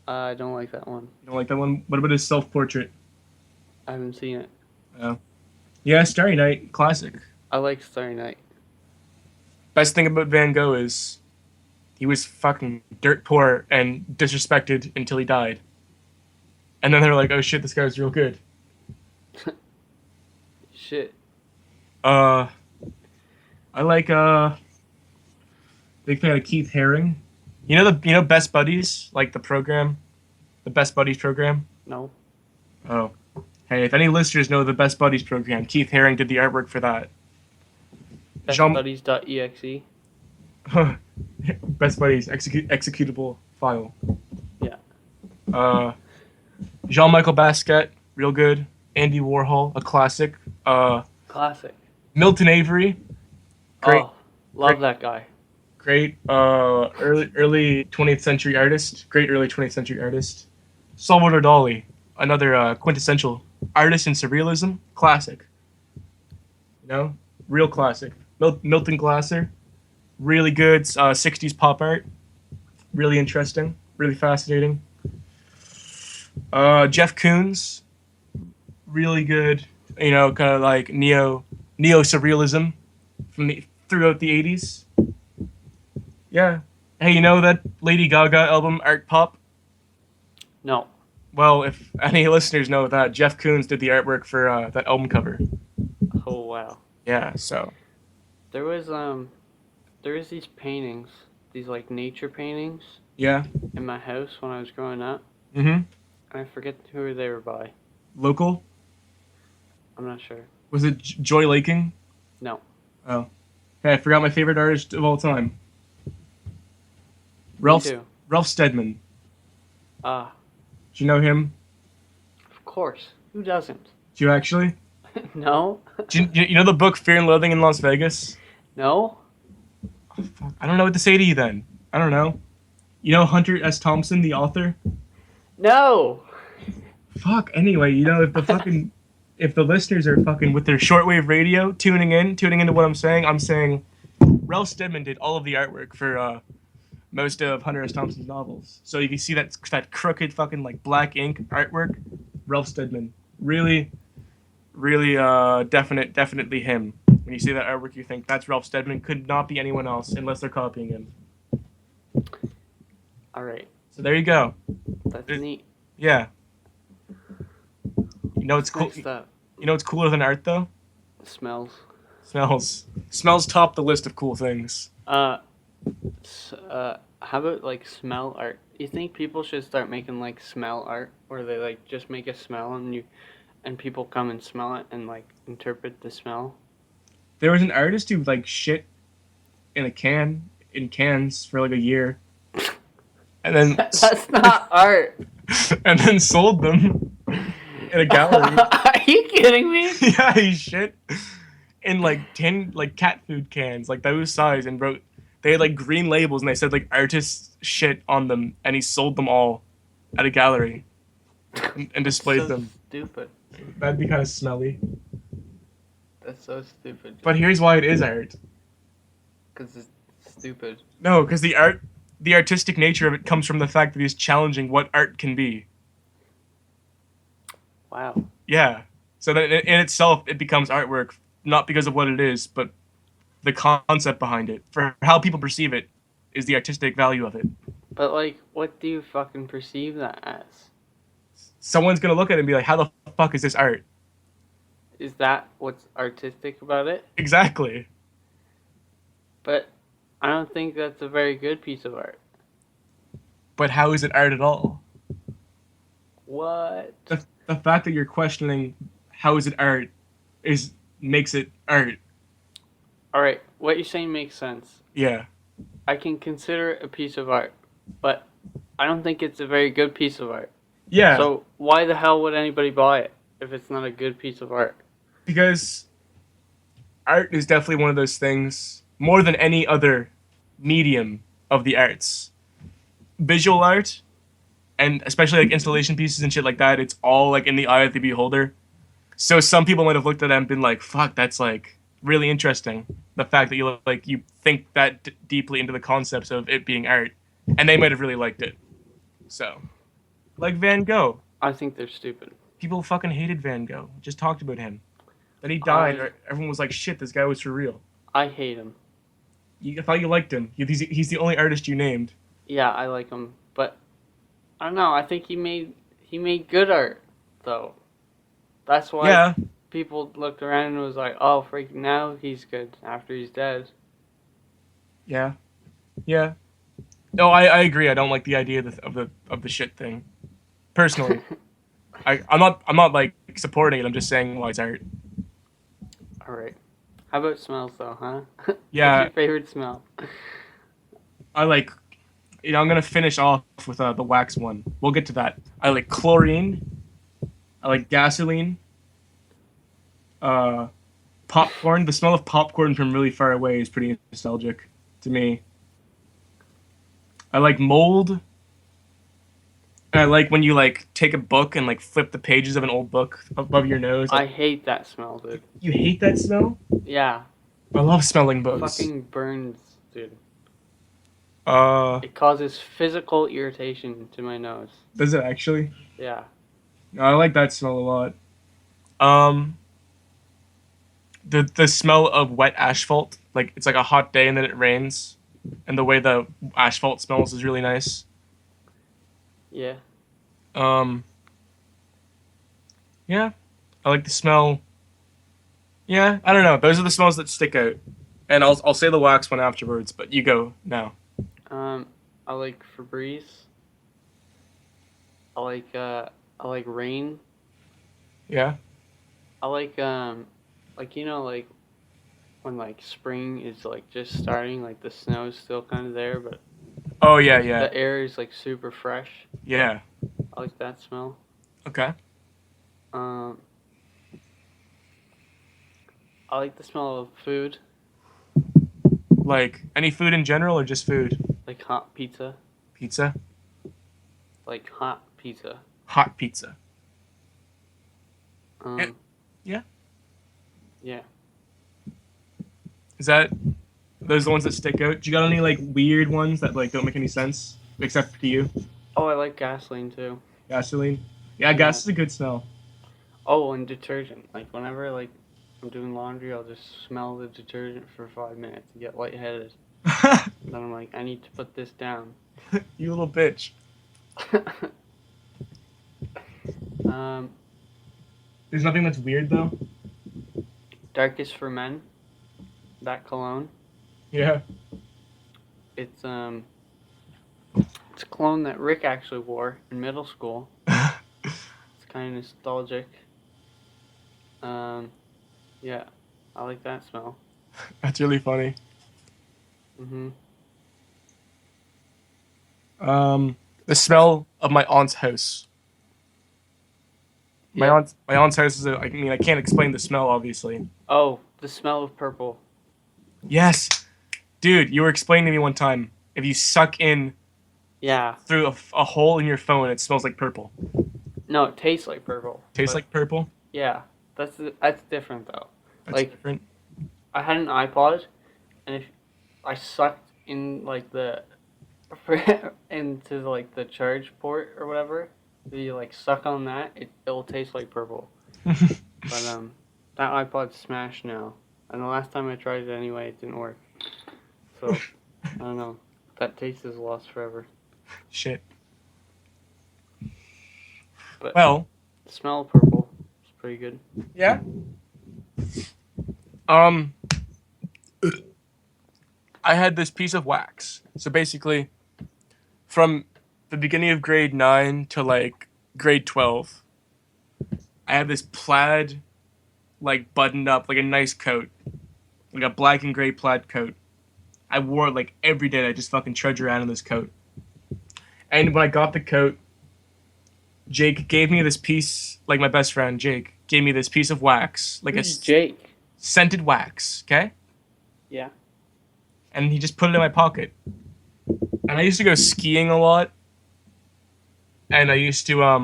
Speaker 1: I don't like that one.
Speaker 2: You don't like that one? What about his self-portrait?
Speaker 1: I haven't seen it.
Speaker 2: Oh. Yeah, Starry Night, classic.
Speaker 1: I like Starry Night.
Speaker 2: Best thing about Van Gogh is he was fucking dirt poor and disrespected until he died. And then they were like, oh shit, this guy was real good.
Speaker 1: Shit.
Speaker 2: I like big fan of Keith Haring. You know Best Buddies, like the program, the Best Buddies program.
Speaker 1: No.
Speaker 2: Oh, hey, if any listeners know the Best Buddies program, Keith Haring did the artwork for that.
Speaker 1: Bestbuddies.exe.
Speaker 2: Best Buddies executable file.
Speaker 1: Yeah.
Speaker 2: Jean-Michel Basquiat, real good. Andy Warhol, a classic.
Speaker 1: Classic.
Speaker 2: Milton Avery, great.
Speaker 1: Oh, love that guy.
Speaker 2: Great early 20th century artist. Great early 20th century artist. Salvador Dali, another quintessential artist in surrealism. Classic. You know, real classic. Milton Glasser, really good 60s pop art. Really interesting, really fascinating. Jeff Koons, really good. You know, kind of like neo surrealism from throughout the 80s. Yeah. Hey, you know that Lady Gaga album Art Pop?
Speaker 1: No.
Speaker 2: Well, if any listeners know that, Jeff Koons did the artwork for that album cover.
Speaker 1: Oh wow.
Speaker 2: Yeah, so
Speaker 1: There was these paintings, these like nature paintings
Speaker 2: yeah.
Speaker 1: in my house when I was growing up.
Speaker 2: Mm-hmm.
Speaker 1: I forget who they were by.
Speaker 2: Local?
Speaker 1: I'm not sure.
Speaker 2: Was it Joy Laking?
Speaker 1: No.
Speaker 2: Oh. Hey, I forgot my favorite artist of all time.
Speaker 1: Me too.
Speaker 2: Ralph Steadman.
Speaker 1: Ah,
Speaker 2: Do you know him?
Speaker 1: of course. Who doesn't?
Speaker 2: Do you actually?
Speaker 1: No.
Speaker 2: Do you know the book Fear and Loathing in Las Vegas?
Speaker 1: No.
Speaker 2: Oh, fuck. I don't know what to say to you then. I don't know. You know Hunter S. Thompson, the author?
Speaker 1: No.
Speaker 2: Fuck. Anyway, you know if the listeners are fucking with their shortwave radio tuning into what I'm saying Ralph Steadman did all of the artwork for most of Hunter S. Thompson's novels. So you can see that crooked fucking like black ink artwork. Ralph Steadman. Really definitely him. When you see that artwork, you think that's Ralph Steadman. Could not be anyone else unless they're copying him.
Speaker 1: All right.
Speaker 2: So there you go.
Speaker 1: That's neat.
Speaker 2: Yeah. You know it's cool.
Speaker 1: Next up,
Speaker 2: You know what's cooler than art though?
Speaker 1: smells.
Speaker 2: Smells top the list of cool things.
Speaker 1: How about like smell art? You think people should start making like smell art, where they like just make a smell and people come and smell it and like interpret the smell?
Speaker 2: There was an artist who like shit in cans for like a year, and then
Speaker 1: That's not art.
Speaker 2: and then sold them in a gallery.
Speaker 1: Are you kidding me?
Speaker 2: Yeah, he shit in like tin like cat food cans, like those size, and wrote. They had like green labels, and they said like artist shit on them, and he sold them all at a gallery and displayed
Speaker 1: So
Speaker 2: them.
Speaker 1: stupid.
Speaker 2: That'd be kind of smelly.
Speaker 1: That's so stupid.
Speaker 2: But here's why it is art.
Speaker 1: Because it's stupid.
Speaker 2: No, because the artistic nature of it comes from the fact that he's challenging what art can be.
Speaker 1: Wow.
Speaker 2: Yeah. So that in itself, it becomes artwork, not because of what it is, but the concept behind it. For how people perceive it is the artistic value of it.
Speaker 1: But like, what do you fucking perceive that as?
Speaker 2: Someone's going to look at it and be like, how the fuck is this art?
Speaker 1: Is that what's artistic about it?
Speaker 2: Exactly.
Speaker 1: But I don't think that's a very good piece of art.
Speaker 2: But how is it art at all?
Speaker 1: What?
Speaker 2: The fact that you're questioning how is it art makes it art.
Speaker 1: Alright, what you're saying makes sense.
Speaker 2: Yeah.
Speaker 1: I can consider it a piece of art, but I don't think it's a very good piece of art.
Speaker 2: Yeah.
Speaker 1: So why the hell would anybody buy it if it's not a good piece of art?
Speaker 2: Because art is definitely one of those things, more than any other medium of the arts. Visual art, and especially like installation pieces and shit like that, it's all like in the eye of the beholder. So some people might have looked at it and been like, fuck, that's like really interesting. The fact that you think that deeply into the concepts of it being art, and they might have really liked it. So, like Van Gogh.
Speaker 1: I think they're stupid.
Speaker 2: People fucking hated Van Gogh. Just talked about him. Then he died. Everyone was like, shit, this guy was for real.
Speaker 1: I hate him.
Speaker 2: I thought you liked him. He's the only artist you named.
Speaker 1: Yeah, I like him, but I don't know. I think he made good art, though. That's why people looked around and was like, "Oh, freak! Now he's good after he's dead."
Speaker 2: Yeah. No, I agree. I don't like the idea of the shit thing. Personally, I'm not like supporting it. I'm just saying why it's art.
Speaker 1: All right. How about smells, though, huh?
Speaker 2: Yeah.
Speaker 1: What's your favorite smell?
Speaker 2: I like. I'm gonna finish off with the wax one. We'll get to that. I like chlorine. I like gasoline. Popcorn. The smell of popcorn from really far away is pretty nostalgic to me. I like mold. And I like when you like take a book and like flip the pages of an old book above your nose.
Speaker 1: I
Speaker 2: Like,
Speaker 1: hate that smell, dude.
Speaker 2: you hate that smell?
Speaker 1: Yeah,
Speaker 2: I love smelling books.
Speaker 1: fucking burns, dude.
Speaker 2: Uh,
Speaker 1: It causes physical irritation to my nose.
Speaker 2: does it actually?
Speaker 1: Yeah.
Speaker 2: No, I like that smell a lot. Um, the smell of wet asphalt, like it's like a hot day and then it rains, and the way the asphalt smells is really nice.
Speaker 1: Yeah.
Speaker 2: Um, yeah, I like the smell. Yeah, I don't know. Those are the smells that stick out, and I'll say the wax one afterwards. But you go now.
Speaker 1: I like Febreze. I like rain.
Speaker 2: Yeah.
Speaker 1: Like like when like spring is like just starting, like the snow's still kind of there, but
Speaker 2: Oh yeah, yeah,
Speaker 1: the air is like super fresh.
Speaker 2: yeah.
Speaker 1: I like that smell.
Speaker 2: Okay.
Speaker 1: Um, I like the smell of food,
Speaker 2: Like any food in general or just food?
Speaker 1: like hot pizza,
Speaker 2: Pizza.
Speaker 1: like hot pizza.
Speaker 2: Hot pizza.
Speaker 1: Um,
Speaker 2: Yeah.
Speaker 1: yeah.
Speaker 2: Is that those the ones that stick out? Do you got any like weird ones that like don't make any sense except to you?
Speaker 1: Oh, I like gasoline too.
Speaker 2: Gasoline. Yeah,
Speaker 1: Yeah.
Speaker 2: gas is a good smell.
Speaker 1: Oh, and detergent. Like whenever like I'm doing laundry, I'll just smell the detergent for 5 minutes and get lightheaded. And then I'm like, I need to put this down.
Speaker 2: You little bitch.
Speaker 1: um,
Speaker 2: There's nothing that's weird though.
Speaker 1: Darkest for Men. That cologne.
Speaker 2: Yeah.
Speaker 1: It's a cologne that Rick actually wore in middle school. It's kind of nostalgic. Yeah, I like that smell.
Speaker 2: That's really funny.
Speaker 1: Mhm.
Speaker 2: The smell of my aunt's house.
Speaker 1: Yeah.
Speaker 2: My aunt's house is I mean I can't explain the smell obviously.
Speaker 1: Oh, the smell of purple.
Speaker 2: Yes. Dude, you were explaining to me one time if you suck in
Speaker 1: Yeah.
Speaker 2: through a hole in your phone it smells like purple.
Speaker 1: No, it tastes like purple.
Speaker 2: Tastes
Speaker 1: but
Speaker 2: like purple?
Speaker 1: yeah, that's different though.
Speaker 2: That's
Speaker 1: Like
Speaker 2: different.
Speaker 1: I had an iPod, and if I sucked in like the into like the charge port or whatever, if you like suck on that, it'll taste like purple. But that iPod's smashed now, and the last time I tried it anyway, it didn't work. So I don't know. That taste is lost forever.
Speaker 2: Shit.
Speaker 1: But
Speaker 2: Well,
Speaker 1: the smell of purple is pretty good.
Speaker 2: yeah. I had this piece of wax. So basically, from the beginning of grade 9 to like grade 12, I had this plaid, like buttoned up, like a nice coat, like a black and gray plaid coat. I wore it like every day. I just fucking trudge around in this coat. And when I got the coat, Jake gave me this piece, like my best friend Jake gave me this piece of wax, like
Speaker 1: Who's Jake?
Speaker 2: scented wax, okay?
Speaker 1: Yeah.
Speaker 2: And he just put it in my pocket. And I used to go skiing a lot. And I used to I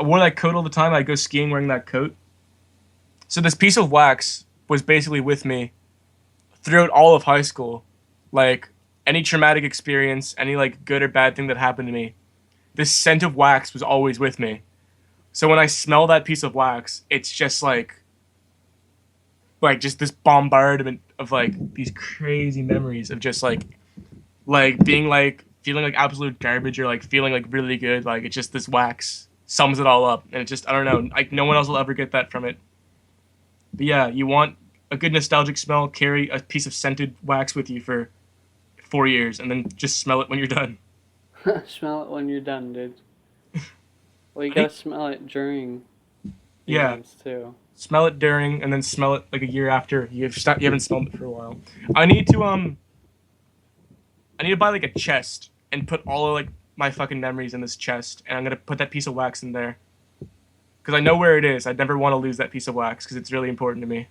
Speaker 2: wore that coat all the time. I'd go skiing wearing that coat. So this piece of wax was basically with me throughout all of high school. Like any traumatic experience, any like good or bad thing that happened to me, this scent of wax was always with me. So when I smell that piece of wax, it's just like just this bombardment of like these crazy memories of just like being like feeling like absolute garbage or like feeling like really good. Like it's just this wax sums it all up, and it just I don't know. Like no one else will ever get that from it. But yeah, you want a good nostalgic smell, carry a piece of scented wax with you for 4 years, and then just smell it when you're done.
Speaker 1: Smell it when you're done, dude. Well, you gotta smell it during
Speaker 2: Yeah.
Speaker 1: events too.
Speaker 2: Smell it during, and then smell it like a year after you haven't smelled it for a while. I need to buy like a chest and put all of like my fucking memories in this chest, and I'm gonna put that piece of wax in there because I know where it is. I'd never want to lose that piece of wax because it's really important to me.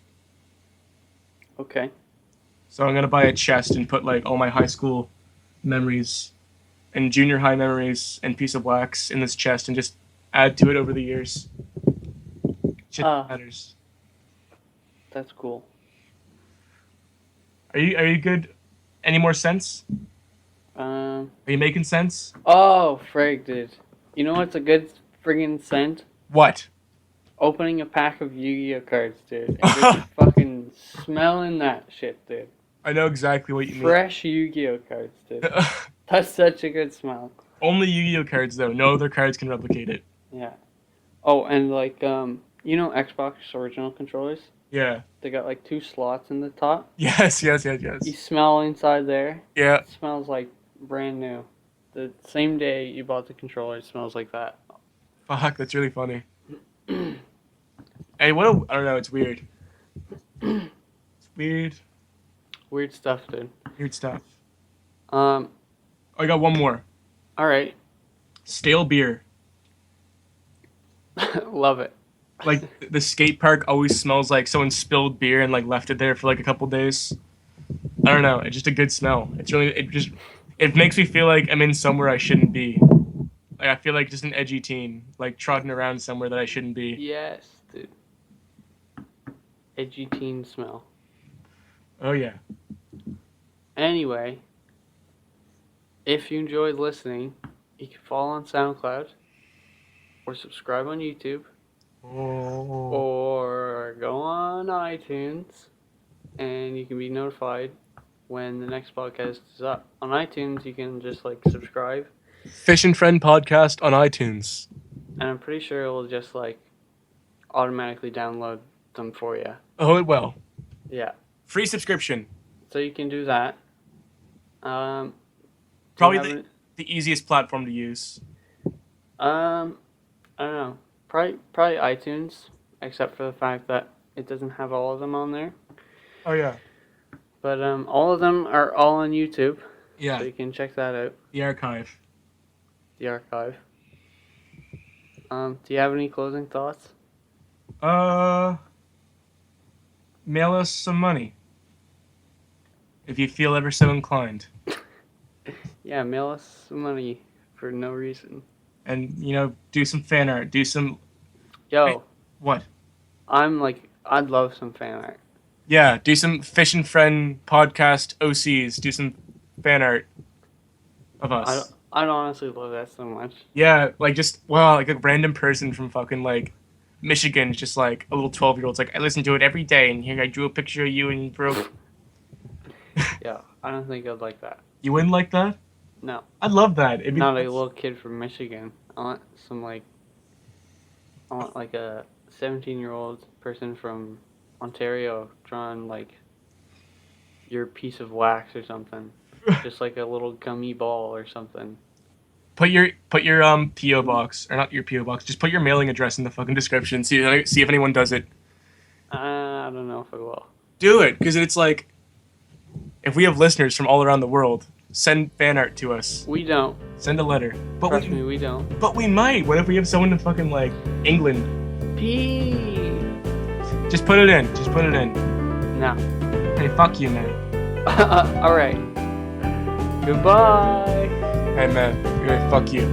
Speaker 1: Okay.
Speaker 2: So I'm gonna buy a chest and put like all my high school memories and junior high memories and piece of wax in this chest and just add to it over the years. Shit matters.
Speaker 1: That's cool.
Speaker 2: Are you good? Any more sense? Are you making sense?
Speaker 1: Oh, frig, dude. You know what's a good friggin' scent?
Speaker 2: What?
Speaker 1: Opening a pack of Yu-Gi-Oh cards, dude. And just fucking smelling that shit, dude.
Speaker 2: I know exactly what you mean.
Speaker 1: Fresh Yu-Gi-Oh cards, dude. That's such a good smell.
Speaker 2: Only Yu-Gi-Oh cards, though. No other cards can replicate it.
Speaker 1: Yeah. Oh, and like, you know Xbox original controllers?
Speaker 2: Yeah.
Speaker 1: They got like 2 slots in the top.
Speaker 2: Yes.
Speaker 1: You smell inside there.
Speaker 2: Yeah.
Speaker 1: It smells like brand new. The same day you bought the controller, it smells like that.
Speaker 2: Fuck, that's really funny. Hey, I don't know, it's weird. It's weird.
Speaker 1: Weird stuff, dude.
Speaker 2: Weird stuff.
Speaker 1: I
Speaker 2: got one more.
Speaker 1: Alright.
Speaker 2: Stale beer.
Speaker 1: Love it.
Speaker 2: Like, the skate park always smells like someone spilled beer and, like, left it there for, like, a couple days. I don't know. It's just a good smell. It makes me feel like I'm in somewhere I shouldn't be. Like, I feel like just an edgy teen, like, trotting around somewhere that I shouldn't be.
Speaker 1: Yes, dude. Edgy teen smell.
Speaker 2: Oh, yeah.
Speaker 1: Anyway, if you enjoyed listening, you can follow on SoundCloud or subscribe on YouTube or go on iTunes and you can be notified when the next podcast is up. On iTunes, you can just like subscribe.
Speaker 2: Fish and Friend Podcast on iTunes.
Speaker 1: And I'm pretty sure it will just like automatically download them for you.
Speaker 2: Oh, it will.
Speaker 1: Yeah.
Speaker 2: Free subscription.
Speaker 1: So you can do that.
Speaker 2: Probably the easiest platform to use.
Speaker 1: I don't know. Probably iTunes, except for the fact that it doesn't have all of them on there.
Speaker 2: Oh, yeah.
Speaker 1: But all of them are all on YouTube.
Speaker 2: Yeah.
Speaker 1: So you can check that out.
Speaker 2: The archive.
Speaker 1: The archive. Do you have any closing thoughts?
Speaker 2: Mail us some money. If you feel ever so inclined.
Speaker 1: Yeah, mail us some money for no reason.
Speaker 2: And, do some fan art. Do some...
Speaker 1: Yo.
Speaker 2: Wait, what?
Speaker 1: I'd love some fan art.
Speaker 2: Yeah, do some Fish and Friend Podcast OCs. Do some fan art of us.
Speaker 1: I'd honestly love that so much.
Speaker 2: Yeah, like a random person from fucking, like, Michigan, just like a little 12-year-old's like, I listen to it every day, and here I drew a picture of you and you broke.
Speaker 1: Yeah, I don't think I'd like that.
Speaker 2: You wouldn't like that?
Speaker 1: No.
Speaker 2: I'd love that.
Speaker 1: Not a little kid from Michigan. I want like a 17-year-old person from Ontario drawing like your piece of wax or something. Just like a little gummy ball or something.
Speaker 2: Put your PO box, or not your PO box. Just put your mailing address in the fucking description. See if anyone does it.
Speaker 1: I don't know if I will.
Speaker 2: Do it, because it's like, if we have listeners from all around the world, send fan art to us.
Speaker 1: We don't.
Speaker 2: Send a letter.
Speaker 1: Trust me, we don't.
Speaker 2: But we might. What if we have someone in fucking like England? Just put it in.
Speaker 1: No.
Speaker 2: Hey, fuck you, man.
Speaker 1: All right. Goodbye.
Speaker 2: Hey, man. Fuck you.